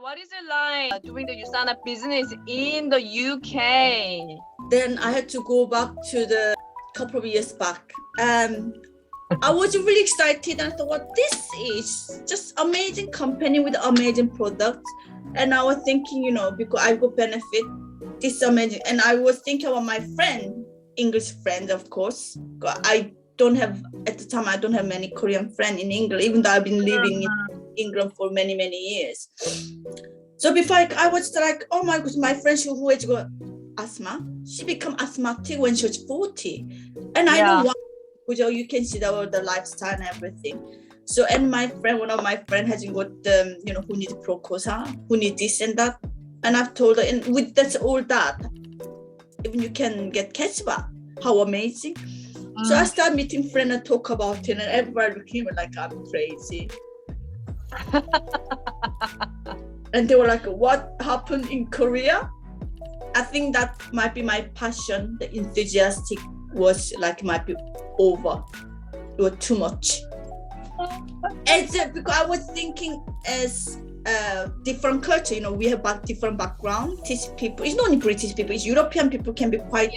What is it like doing the USANA business in the UK? Then I had to go back to the couple of years back. I was really excited and I thought, well, this is just amazing company with amazing products. And I was thinking, because I got benefit, this is amazing. And I was thinking about my friend, English friend, of course. I don't have many Korean friends in England, even though I've been living in England for many, many years. So before I was like, oh my goodness, my friend who has got asthma, she became asthmatic when she was 40. And I don't want, you can see the lifestyle and everything. So, and one of my friends has got, who needs Procosa, who needs this and that. And I've told her, and with that's all that, even you can get cashback. How amazing. So I started meeting friends and talk about it, and everybody looking at me like I'm crazy. And they were like, what happened in Korea? I think that might be my passion. The enthusiastic was like, might be over. It was too much. Because I was thinking as different culture, we have different background. British people, it's not only British people, it's European people can be quite,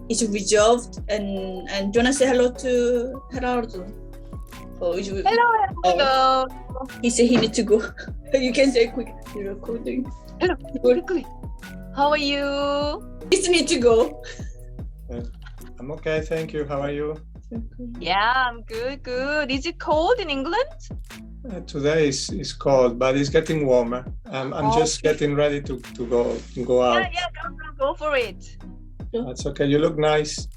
it's reserved. And do you want to say hello to Gerardo? Hello. He said he needs to go. You can say quick, you're recording. Hello, quickly. How are you? He need to go. I'm okay, thank you. How are you? Yeah, I'm good. Is it cold in England? Today is cold, but it's getting warmer. I'm just getting ready to go out. Yeah, go for it. That's okay. You look nice.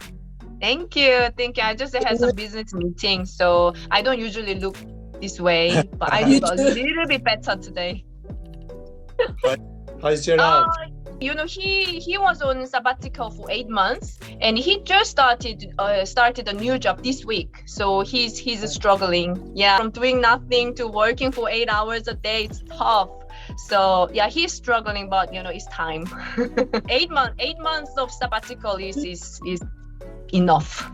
Thank you. I just had some business meetings, so I don't usually look this way, but I look a little bit better today. How's Gerard? He was on sabbatical for 8 months, and he just started a new job this week. So he's struggling. Yeah, from doing nothing to working for 8 hours a day, it's tough. So yeah, he's struggling, but it's time. 8 months of sabbatical is enough.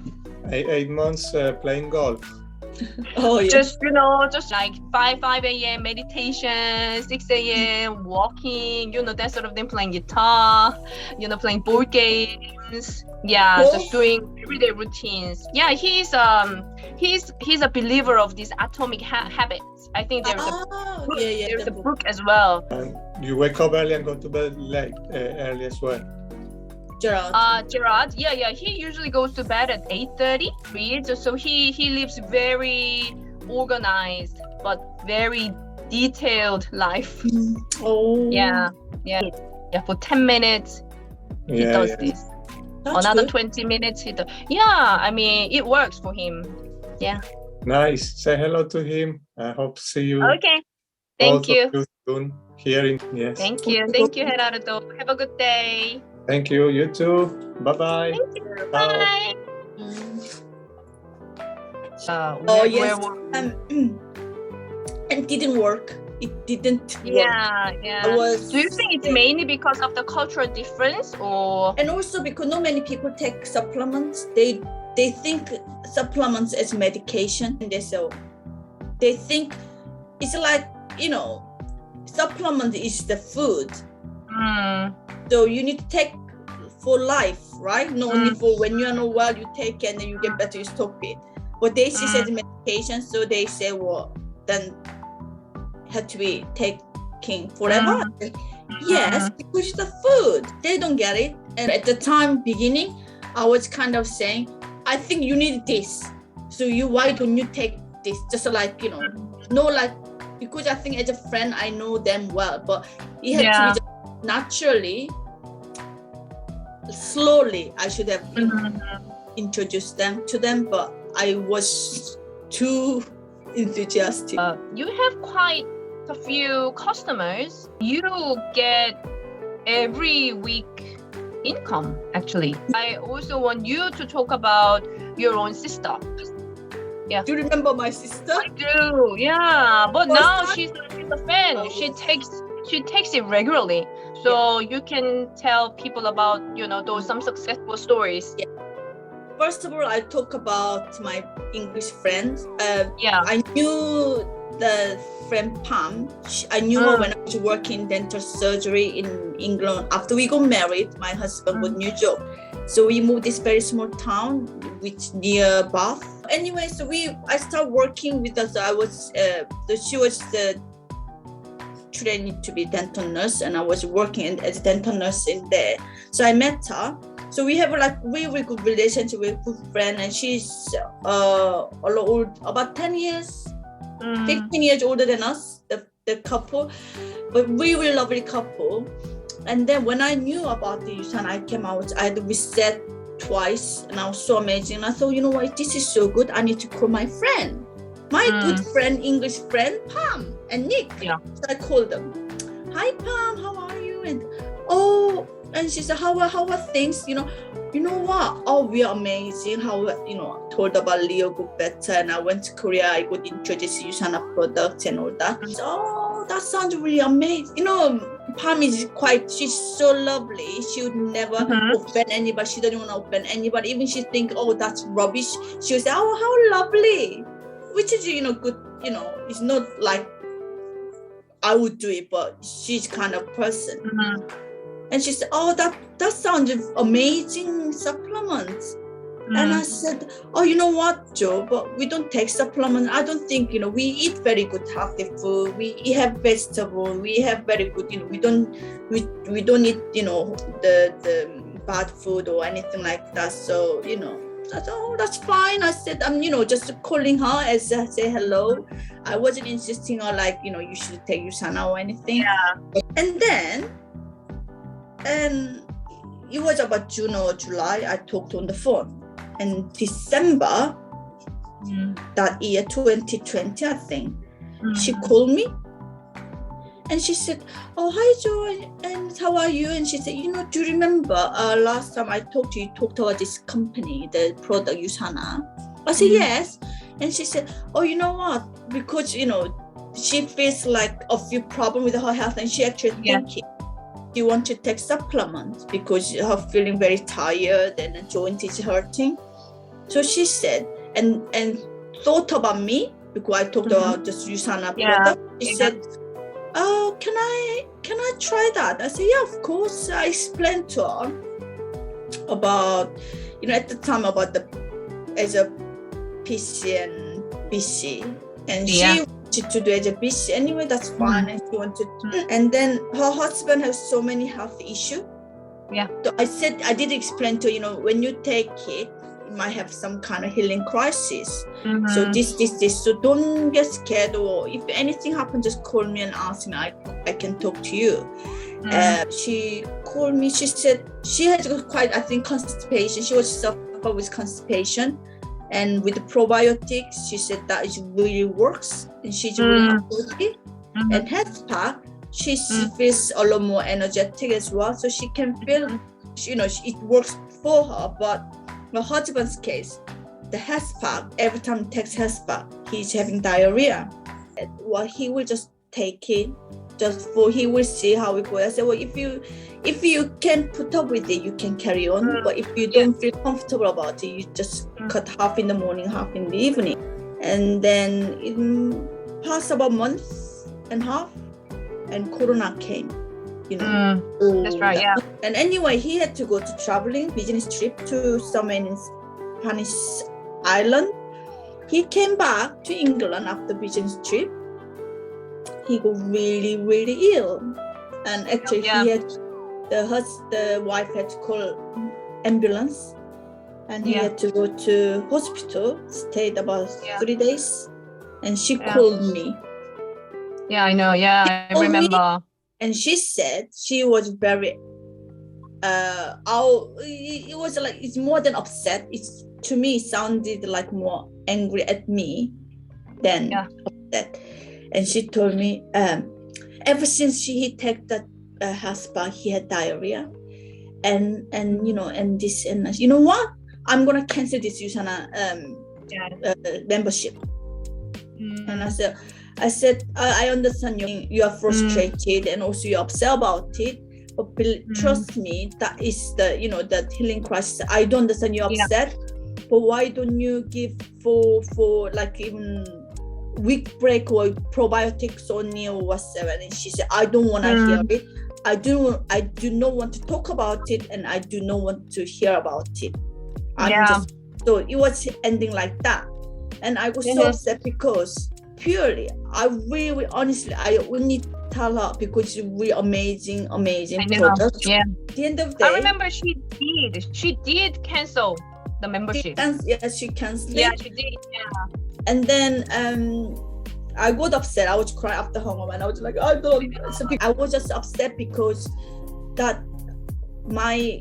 8 months playing golf. Oh yeah. Just like 5 a.m. meditation, 6 a.m. walking, that sort of thing, playing guitar, playing board games. Yeah, just doing everyday routines. Yeah, he's a believer of these atomic habits. I think there's a book as well. You wake up early and go to bed late, early as well. Gerard, yeah, he usually goes to bed at 8:30. So he lives very organized but very detailed life. Oh. Yeah. For 10 minutes he does this. That's Another good. 20 minutes he does. Yeah, I mean it works for him. Yeah. Nice. Say hello to him. I hope to see you. Okay. Thank you. Soon. Hearing. Yes. Thank you, Gerardo. Have a good day. Thank you. You too. Bye-bye. Thank you. Bye. Yes. It didn't work. It didn't work. Yeah. Do you think it's sick. mainly because of the cultural difference, or? And also because not many people take supplements. They think supplements as medication, and they think it's like supplement is the food. So you need to take for life, right? Not only for when you are not well, you take it and then you get better, you stop it. But they see as medication, so they say, well, then had to be taking forever. Yes, because the food, they don't get it. And at the beginning, I was kind of saying, I think you need this. So why don't you take this? Just like, because I think as a friend, I know them well, but it had to be just naturally, slowly, I should have introduced them to them, but I was too enthusiastic. You have quite a few customers. You get every week income, actually. I also want you to talk about your own sister. Yeah. Do you remember my sister? I do, yeah. But now she's a fan. She takes it regularly. So you can tell people about, some successful stories. Yeah. First of all, I talk about my English friends. Yeah. I knew the friend Pam. I knew her when I was working dental surgery in England. After we got married, my husband got a new job. So we moved this very small town which near Bath. Anyway, so I started working with us. She was the trained to be dental nurse, and I was working as a dental nurse in there. So I met her. So we have like really good relationship with good friend, and she's old, about 10 years, 15 years older than us, the couple, but really lovely couple. And then when I knew about the USANA, I came out, I had reset twice, and I was so amazing. And I thought, you know what, this is so good. I need to call my friend, my good friend, English friend, Pam and Nick. Yeah. So I called them. Hi, Pam, how are you? And she said, how are things? You know what? Oh, we are amazing. How, I told about Leo got better, and I went to Korea. I got introduced to USANA products and all that. So, oh, that sounds really amazing. Pam she's so lovely. She would never offend anybody. She doesn't want to offend anybody. Even she think, oh, that's rubbish, she would say, oh, how lovely. Which is, good, it's not like I would do it, but she's kind of person. And she said, oh, that sounds amazing supplements. And I said, oh, you know what, Joe, but we don't take supplements. I don't think, we eat very good healthy food. We have vegetable. We have very good, we don't eat, the bad food or anything like that. So, I said, oh, that's fine. I said, I'm, just calling her as I say hello. I wasn't insisting on you should take USANA or anything. Yeah. And then, it was about June or July, I talked on the phone. And December that year, 2020, I think, she called me. And she said, oh, hi, Joe, and how are you? And she said, do you remember last time I talked to you, talked about this company, the product USANA? I said, yes. And she said, oh, you know what? Because, she faced like a few problems with her health, and she actually thinking she want to take supplements because her feeling very tired and the joint is hurting. So she said, and thought about me because I talked about just USANA product. She said, oh, can I try that? I said, yeah, of course. I explained to her about, at the time about as a PC and BC, and she wanted to do as a BC anyway. That's fine, and she wanted to. And then her husband has so many health issues. Yeah. So I did explain to her, when you take it, you might have some kind of healing crisis. So this. So don't get scared, or if anything happens, just call me and ask me. I can talk to you. She called me. She said she had quite, I think, constipation. She was suffering with constipation, and with the probiotics, she said that it really works, and she's really happy. And health pack, she feels a lot more energetic as well, so she can feel, it works for her. But my husband's case, the health pack, every time he takes health pack, he's having diarrhea. Well, he will just take it, he will see how it goes. I said, well, if you can put up with it, you can carry on. But if you don't feel comfortable about it, you just cut half in the morning, half in the evening. And then it passed about a month and a half, and Corona came. That's right, yeah. And anyway, he had to go to traveling business trip to somewhere in Spanish island. He came back to England after business trip. He got really, really ill, and actually he had the wife had to call ambulance, and he had to go to hospital. Stayed about 3 days, and she called me. Yeah, I know. Yeah, I remember. And she said she was very, it was like, it's more than upset. To me, it sounded like more angry at me than upset. And she told me, ever since he took that health pack, he had diarrhea, and this and that. You know what? I'm gonna cancel this USANA membership. And I said, I understand you are frustrated and also you're upset about it, but trust me, that is the healing crisis. I don't understand you're upset, but why don't you give for like even week break or probiotics only or whatever. And she said, I don't want to hear it. I do not want to talk about it, and I do not want to hear about it. So it was ending like that. And I was so upset because purely, I really, honestly, I only tell her because it's really amazing product. Yeah. At the end of the day, I remember she did cancel the membership. She canceled it. Yeah, she did. Yeah. And then I got upset. I was crying after home, and I was like, I was just upset because that my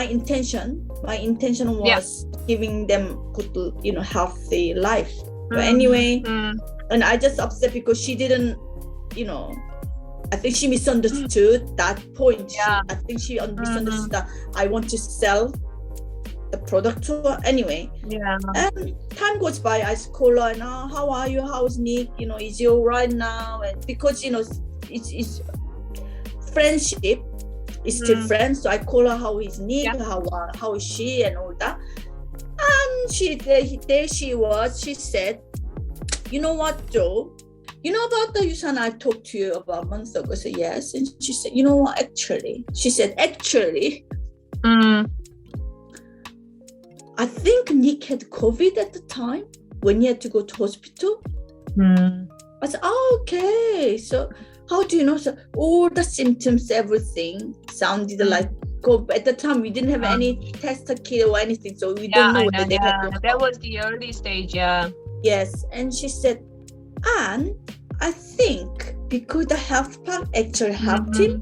intention was giving them good, healthy life. But anyway, and I just upset because she didn't, I think she misunderstood that point. Yeah. I think she misunderstood that I want to sell the product to her anyway. Yeah. And time goes by, I call her and how are you? How's Nick? Is he all right now? And because it's friendship is still friends, so I call her how is Nick, how is she, and all that. And she said, you know what, Joe? You know about the USANA I talked to you about a month ago? I said yes. And she said, you know what? Actually, I think Nick had COVID at the time when he had to go to hospital. I said, okay. So how do you know? So all the symptoms, everything sounded like COVID. At the time, we didn't have any test kit or anything, so we don't know whether they had. That was the early stage, yeah. Yes, and she said, and I think because the health pack actually helped him,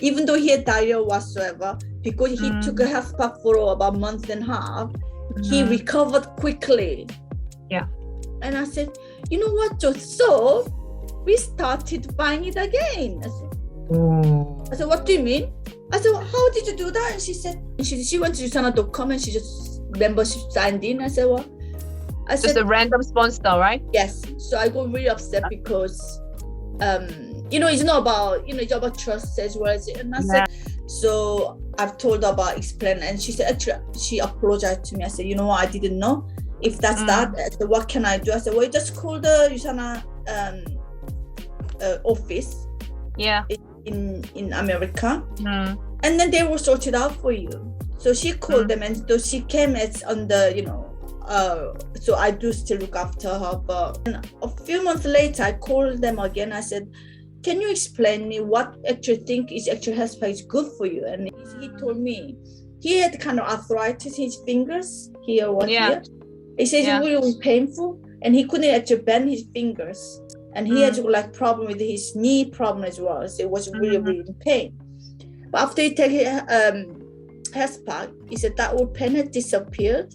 even though he had diarrhea whatsoever, because he took a health pack for about a month and a half, he recovered quickly. Yeah. And I said, you know what, Joe? So we started buying it again. I said, what do you mean? I said, well, how did you do that? And she said, she went to USANA.com and she just membership signed in. I said, well, just a random sponsor, right? Yes. So I got really upset because, it's not about, it's about trust as well as it. And I said, so I've told her about explain, and she said, actually, she apologized to me. I said, you know what, I didn't know. If that's that, I said, what can I do? I said, well, just call the USANA office. Yeah. In America, and then they will sort it out for you. So she called them, and so she came as on the, so I do still look after her. But a few months later, I called them again. I said, can you explain me what actually think is actually health pack is good for you? And he told me he had kind of arthritis in his fingers here or here. He says it's really painful, and he couldn't actually bend his fingers. And he had problem with his knee problem as well. So it was really, really in pain. But after he took health pack, he said that all pain had disappeared.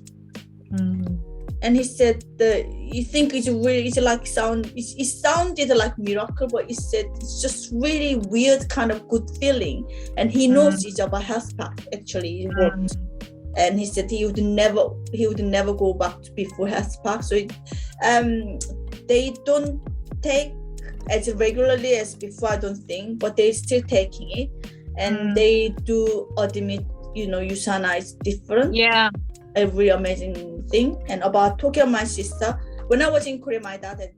And he said you think it sounded like miracle, but he said it's just really weird kind of good feeling. And he knows it's about health pack actually it worked. And he said he would never go back to before health pack. So they don't take as regularly as before, I don't think, but they're still taking it, and they do admit, USANA is different. Yeah, a really amazing thing. And about talking to my sister, when I was in Korea, my dad had